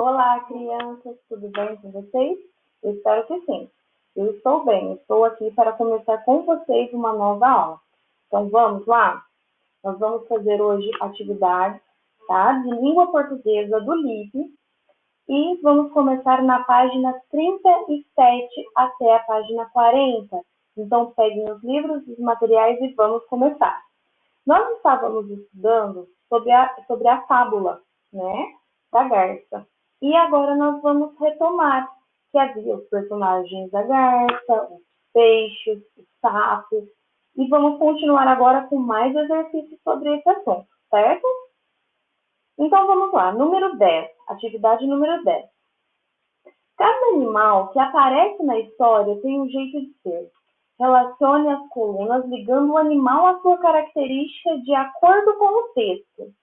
Olá, crianças, tudo bem com vocês? Eu espero que sim. Eu estou bem, estou aqui para começar com vocês uma nova aula. Então vamos lá? Nós vamos fazer hoje atividades, tá? De língua portuguesa do LIP e vamos começar na página 37 até a página 40. Então peguem os livros e os materiais e vamos começar. Nós estávamos estudando sobre a fábula, né, da garça. E agora nós vamos retomar, que havia os personagens da garça, os peixes, os sapos, e vamos continuar agora com mais exercícios sobre esse assunto, certo? Então vamos lá, número 10, atividade número 10. Cada animal que aparece na história tem um jeito de ser. Relacione as colunas ligando o animal à sua característica de acordo com o texto.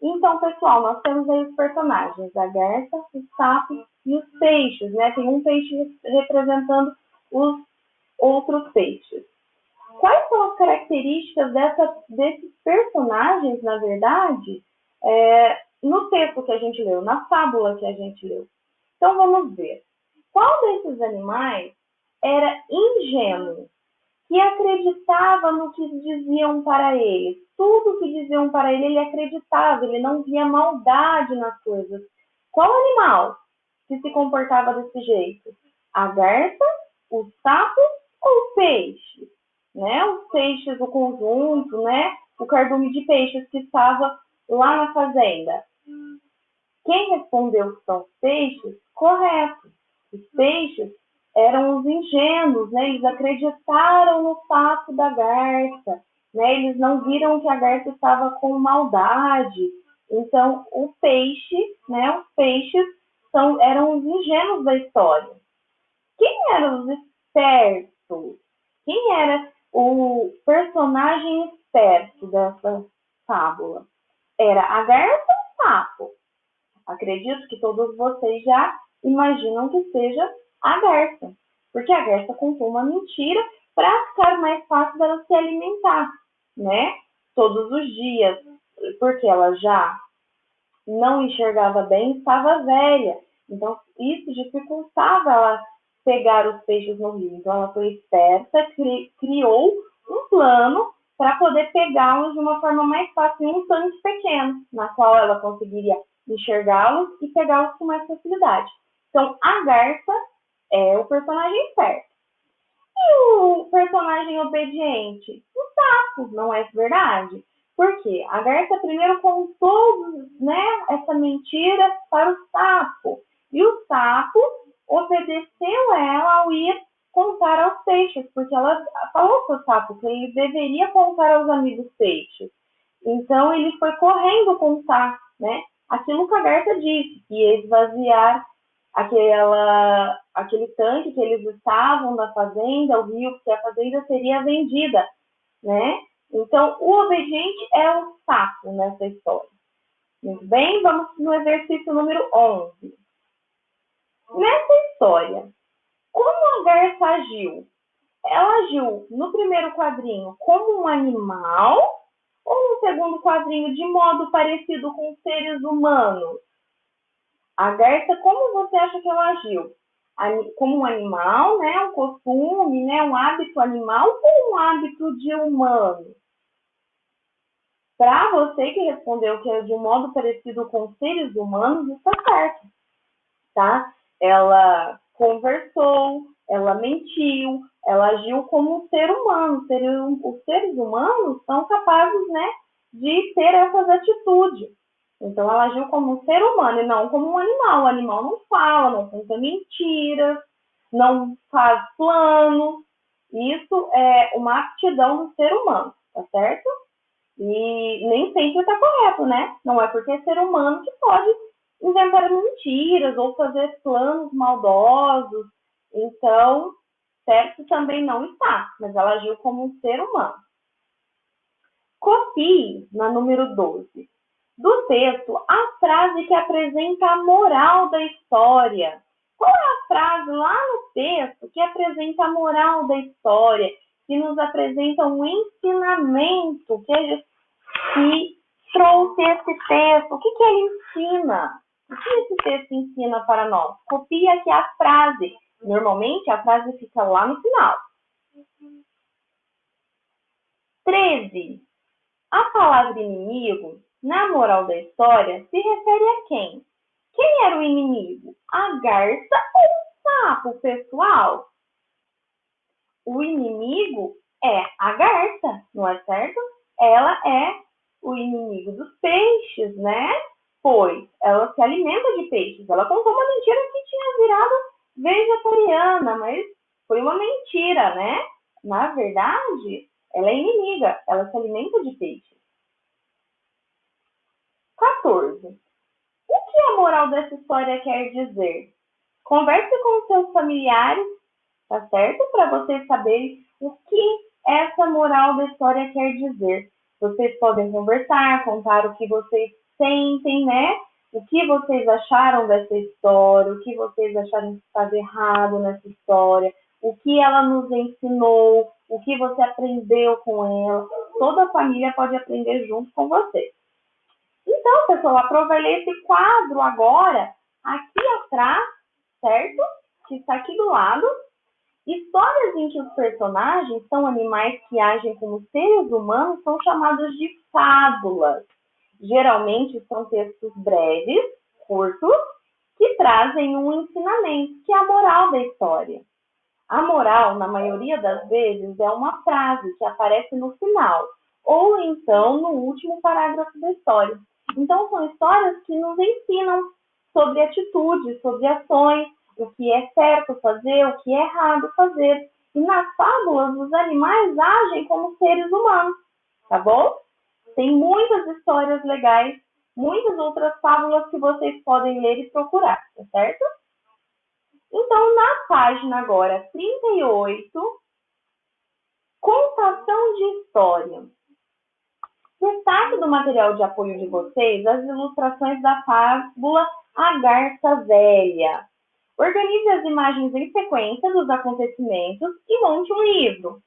Então, pessoal, nós temos aí os personagens, a garça, o sapo e os peixes, né? Tem um peixe representando os outros peixes. Quais são as características desses personagens, na verdade, no texto que a gente leu, na fábula que a gente leu? Então, vamos ver. Qual desses animais era ingênuo, que acreditava no que diziam para ele? Tudo que diziam para ele, ele acreditava, ele não via maldade nas coisas. Qual animal que se comportava desse jeito? A garça, o sapo ou o peixe? Né? Os peixes, o conjunto, né? O cardume de peixes que estava lá na fazenda. Quem respondeu que são os peixes? Correto. Os peixes eram os ingênuos, né? Eles acreditaram no fato da garça, né? Eles não viram que a garça estava com maldade. Então, o peixe, né? Os peixes eram os ingênuos da história. Quem eram os espertos? Quem era o personagem esperto dessa fábula? Era a garça ou o sapo? Acredito que todos vocês já imaginam que seja a garça, porque a garça contou uma mentira para ficar mais fácil dela se alimentar, né? Todos os dias, porque ela já não enxergava bem, estava velha. Então, isso dificultava ela pegar os peixes no rio. Então, ela foi esperta, criou um plano para poder pegá-los de uma forma mais fácil em um tanque pequeno, na qual ela conseguiria enxergá-los e pegá-los com mais facilidade. Então, a garça é o personagem esperto. E o personagem obediente? O sapo, não é verdade? Por quê? A garça primeiro contou, né, essa mentira para o sapo. E o sapo obedeceu ela ao ir contar aos peixes, porque ela falou para o sapo que ele deveria contar aos amigos peixes. Então, ele foi correndo contar, né, aquilo que a garça disse, que ia esvaziar aquele tanque que eles estavam da fazenda, o rio, porque a fazenda seria vendida, né? Então, o obediente é o sapo nessa história. Muito bem, vamos no exercício número 11. Nessa história, como a garça agiu? Ela agiu no primeiro quadrinho como um animal ou no segundo quadrinho de modo parecido com seres humanos? A garça, como você acha que ela agiu? Como um animal, né? Um costume, né? Um hábito animal ou um hábito de humano? Para você que respondeu que é de um modo parecido com seres humanos, está certo, tá? Ela conversou, ela mentiu, ela agiu como um ser humano. Os seres humanos são capazes, né, de ter essas atitudes. Então, ela agiu como um ser humano e não como um animal. O animal não fala, não conta mentiras, não faz planos. Isso é uma aptidão do ser humano, tá certo? E nem sempre está correto, né? Não é porque é ser humano que pode inventar mentiras ou fazer planos maldosos. Então, certo também não está, mas ela agiu como um ser humano. Copie na número 12 do texto a frase que apresenta a moral da história. Qual é a frase lá no texto que apresenta a moral da história, que nos apresenta um ensinamento que trouxe esse texto? O que ele ensina? O que esse texto ensina para nós? Copia aqui a frase. Normalmente, a frase fica lá no final. 13. A palavra inimigo, na moral da história, se refere a quem? Quem era o inimigo? A garça ou o sapo, pessoal? O inimigo é a garça, não é certo? Ela é o inimigo dos peixes, né? Pois ela se alimenta de peixes. Ela contou uma mentira que tinha virado vegetariana, mas foi uma mentira, né? Na verdade, ela é inimiga, ela se alimenta de peixes. 14. O que a moral dessa história quer dizer? Converse com seus familiares, tá certo? Para vocês saberem o que essa moral da história quer dizer. Vocês podem conversar, contar o que vocês sentem, né? O que vocês acharam dessa história, o que vocês acharam que estava errado nessa história, o que ela nos ensinou, o que você aprendeu com ela. Toda a família pode aprender junto com você. Então, pessoal, aproveitei esse quadro agora, aqui atrás, certo? Que está aqui do lado. Histórias em que os personagens são animais que agem como seres humanos são chamadas de fábulas. Geralmente são textos breves, curtos, que trazem um ensinamento, que é a moral da história. A moral, na maioria das vezes, é uma frase que aparece no final, ou então no último parágrafo da história. Então, são histórias que nos ensinam sobre atitudes, sobre ações, o que é certo fazer, o que é errado fazer. E nas fábulas, os animais agem como seres humanos, tá bom? Tem muitas histórias legais, muitas outras fábulas que vocês podem ler e procurar, tá certo? Então, na página agora 38, contação de história. Destaque do material de apoio de vocês as ilustrações da fábula A Garça Velha. Organize as imagens em sequência dos acontecimentos e monte um livro.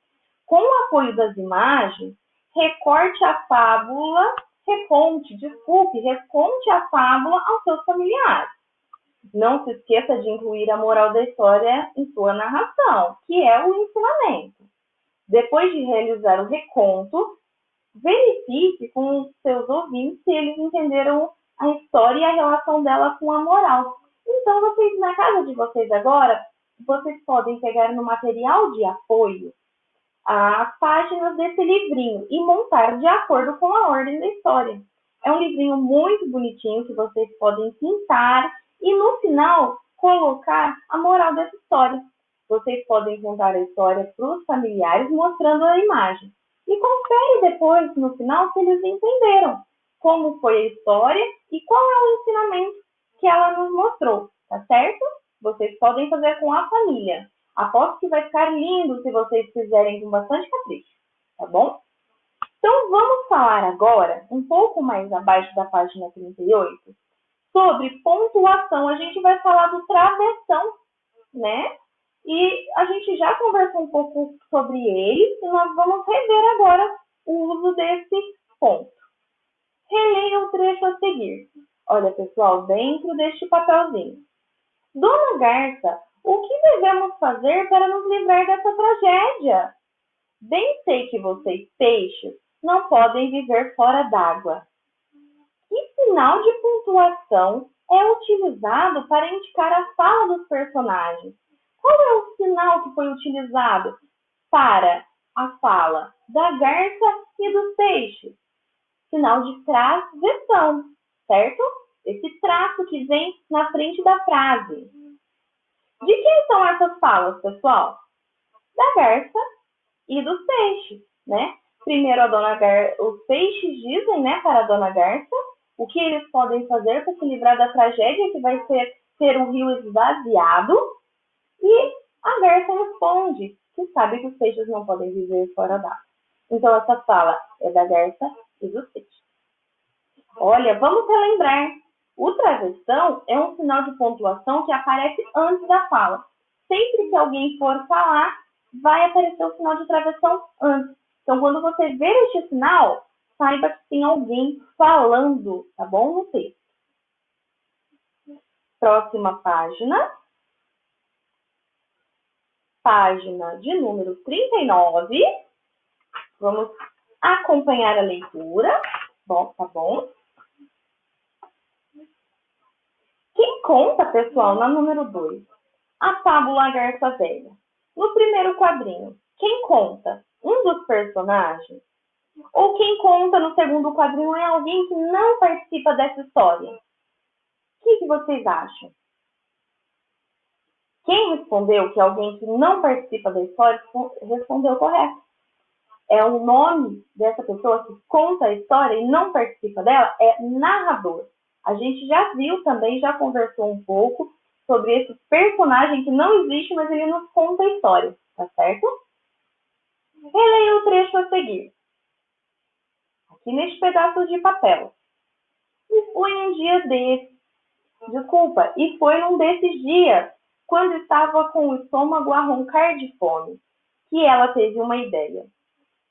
Com o apoio das imagens, reconte a fábula aos seus familiares. Não se esqueça de incluir a moral da história em sua narração, que é o ensinamento. Depois de realizar o reconto, verifique com os seus ouvintes se eles entenderam a história e a relação dela com a moral. Então, vocês, na casa de vocês agora, vocês podem pegar no material de apoio as páginas desse livrinho e montar de acordo com a ordem da história. É um livrinho muito bonitinho que vocês podem pintar e no final colocar a moral dessa história. Vocês podem contar a história para os familiares mostrando a imagem. E confere depois, no final, se eles entenderam como foi a história e qual é o ensinamento que ela nos mostrou, tá certo? Vocês podem fazer com a família. Aposto que vai ficar lindo se vocês fizerem com bastante capricho, tá bom? Então, vamos falar agora, um pouco mais abaixo da página 38, sobre pontuação. A gente vai falar do travessão, né? E a gente já conversou um pouco sobre ele e nós vamos rever agora o uso desse ponto. Releia o trecho a seguir. Olha, pessoal, dentro deste papelzinho. Dona Garça, o que devemos fazer para nos livrar dessa tragédia? Bem sei que vocês, peixes, não podem viver fora d'água. Que sinal de pontuação é utilizado para indicar a fala dos personagens? Qual é o sinal que foi utilizado para a fala da garça e dos peixes? Sinal de travessão, certo? Esse traço que vem na frente da frase. De quem são essas falas, pessoal? Da garça e dos peixes, né? Primeiro, os peixes dizem, né, para a dona Garça o que eles podem fazer para se livrar da tragédia que vai ser ter um rio esvaziado. E a garça responde que sabe que os peixes não podem viver fora d'água. Então, essa fala é da garça e dos peixes. Olha, vamos relembrar. O travessão é um sinal de pontuação que aparece antes da fala. Sempre que alguém for falar, vai aparecer o sinal de travessão antes. Então, quando você ver este sinal, saiba que tem alguém falando, tá bom? No texto. Próxima página. Página de número 39. Vamos acompanhar a leitura. Bom, tá bom? Quem conta, pessoal, na número 2? A fábula Garça Velha. No primeiro quadrinho, quem conta? Um dos personagens? Ou quem conta no segundo quadrinho é alguém que não participa dessa história? O que vocês acham? Quem respondeu que é alguém que não participa da história respondeu correto. É o nome dessa pessoa que conta a história e não participa dela, é narrador. A gente já viu também, já conversou um pouco sobre esse personagem que não existe, mas ele nos conta a história, tá certo? Releia o trecho a seguir. Aqui neste pedaço de papel. E foi um desses dias, quando estava com o estômago a roncar de fome, que ela teve uma ideia.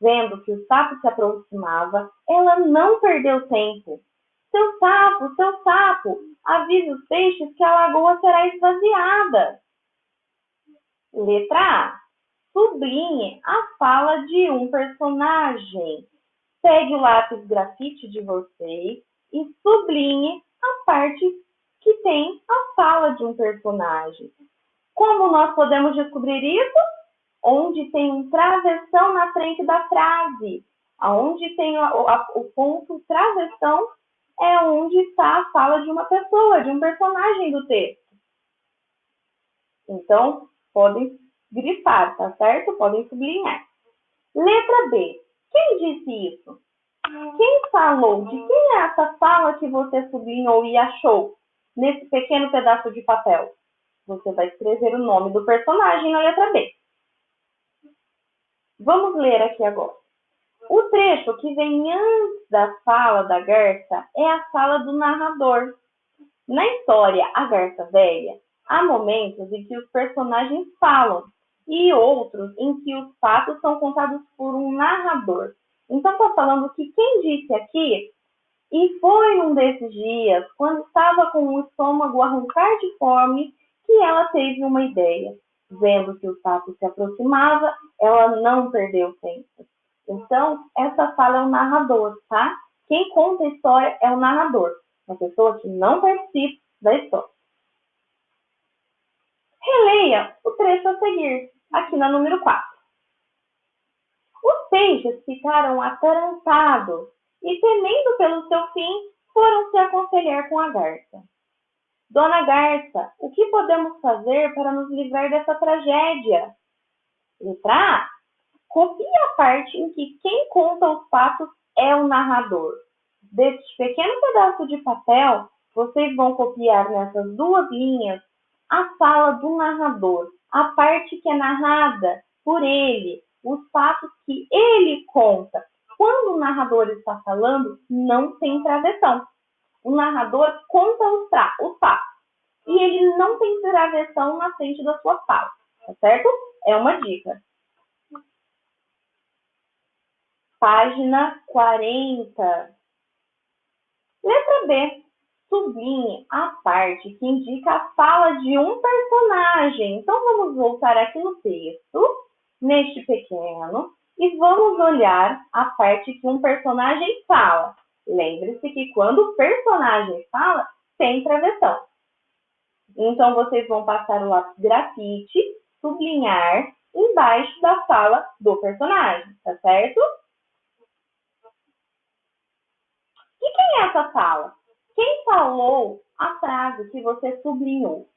Vendo que o sapo se aproximava, ela não perdeu tempo. Seu sapo, avise os peixes que a lagoa será esvaziada. Letra A. Sublinhe a fala de um personagem. Pegue o lápis grafite de vocês e sublinhe a parte que tem a fala de um personagem. Como nós podemos descobrir isso? Onde tem um travessão na frente da frase. Onde tem o ponto travessão é onde está a fala de uma pessoa, de um personagem do texto. Então, podem grifar, tá certo? Podem sublinhar. Letra B. Quem disse isso? Quem falou? De quem é essa fala que você sublinhou e achou nesse pequeno pedaço de papel? Você vai escrever o nome do personagem na letra B. Vamos ler aqui agora. O trecho que vem antes da fala da garça é a fala do narrador. Na história A Garça Velha, há momentos em que os personagens falam e outros em que os fatos são contados por um narrador. Então, está falando que quem disse aqui, e foi um desses dias, quando estava com o estômago a roncar de fome, que ela teve uma ideia. Vendo que o sapo se aproximava, ela não perdeu tempo. Então, essa fala é o narrador, tá? Quem conta a história é o narrador, uma pessoa que não participa da história. Releia o trecho a seguir, aqui na número 4. Os peixes ficaram atarantados e, temendo pelo seu fim, foram se aconselhar com a garça. Dona Garça, o que podemos fazer para nos livrar dessa tragédia? Letra A. Copie a parte em que quem conta os fatos é o narrador. Deste pequeno pedaço de papel, vocês vão copiar nessas duas linhas a fala do narrador, a parte que é narrada por ele, os fatos que ele conta. Quando o narrador está falando, não tem travessão. O narrador conta os fatos e ele não tem travessão na frente da sua fala, tá certo? É uma dica. Página 40. Letra B. Sublinhe a parte que indica a fala de um personagem. Então, vamos voltar aqui no texto, neste pequeno, e vamos olhar a parte que um personagem fala. Lembre-se que quando o personagem fala, tem travessão. Então, vocês vão passar o lápis grafite, sublinhar embaixo da fala do personagem, tá certo? E quem é essa fala? Quem falou a frase que você sublinhou?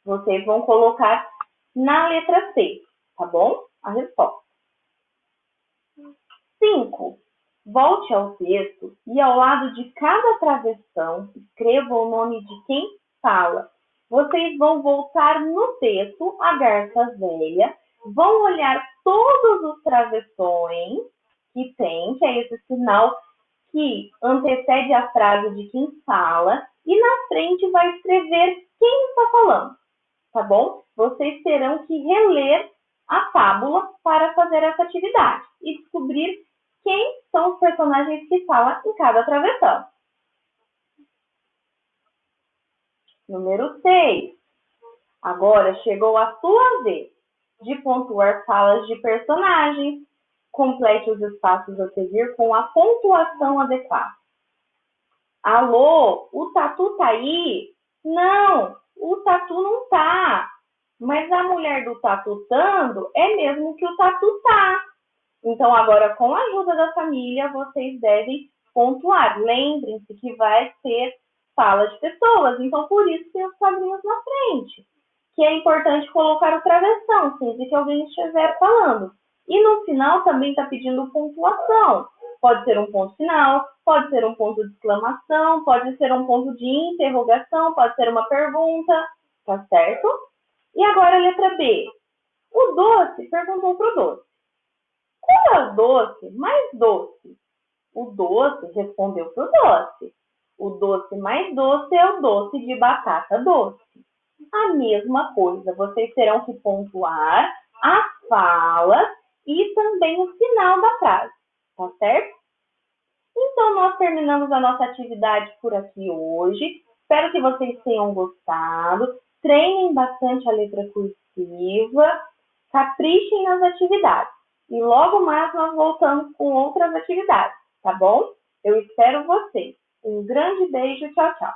Vocês vão colocar na letra C, tá bom? A resposta. 5. Volte ao texto e ao lado de cada travessão, escreva o nome de quem fala. Vocês vão voltar no texto, a garça velha, vão olhar todos os travessões que tem, que é esse sinal que antecede a frase de quem fala, e na frente vai escrever quem está falando, tá bom? Vocês terão que reler a fábula para fazer essa atividade e descobrir quem são os personagens que falam em cada travessão. Número 6. Agora chegou a sua vez de pontuar falas de personagens. Complete os espaços a seguir com a pontuação adequada. Alô, o Tatu tá aí? Não, o Tatu não tá. Mas a mulher do tatutando é mesmo que o Tatu tá. Então, agora, com a ajuda da família, vocês devem pontuar. Lembrem-se que vai ser fala de pessoas, então por isso tem os quadrinhos na frente. Que é importante colocar o travessão, sempre que alguém estiver falando. E no final também está pedindo pontuação. Pode ser um ponto final, pode ser um ponto de exclamação, pode ser um ponto de interrogação, pode ser uma pergunta, tá certo? E agora a letra B. O doce perguntou pro doce. Qual é o doce mais doce? O doce respondeu pro doce. O doce mais doce é o doce de batata doce. A mesma coisa, vocês terão que pontuar as falas e também o final da frase, tá certo? Então, nós terminamos a nossa atividade por aqui hoje. Espero que vocês tenham gostado. Treinem bastante a letra cursiva. Caprichem nas atividades. E logo mais nós voltamos com outras atividades, tá bom? Eu espero vocês. Um grande beijo, tchau, tchau.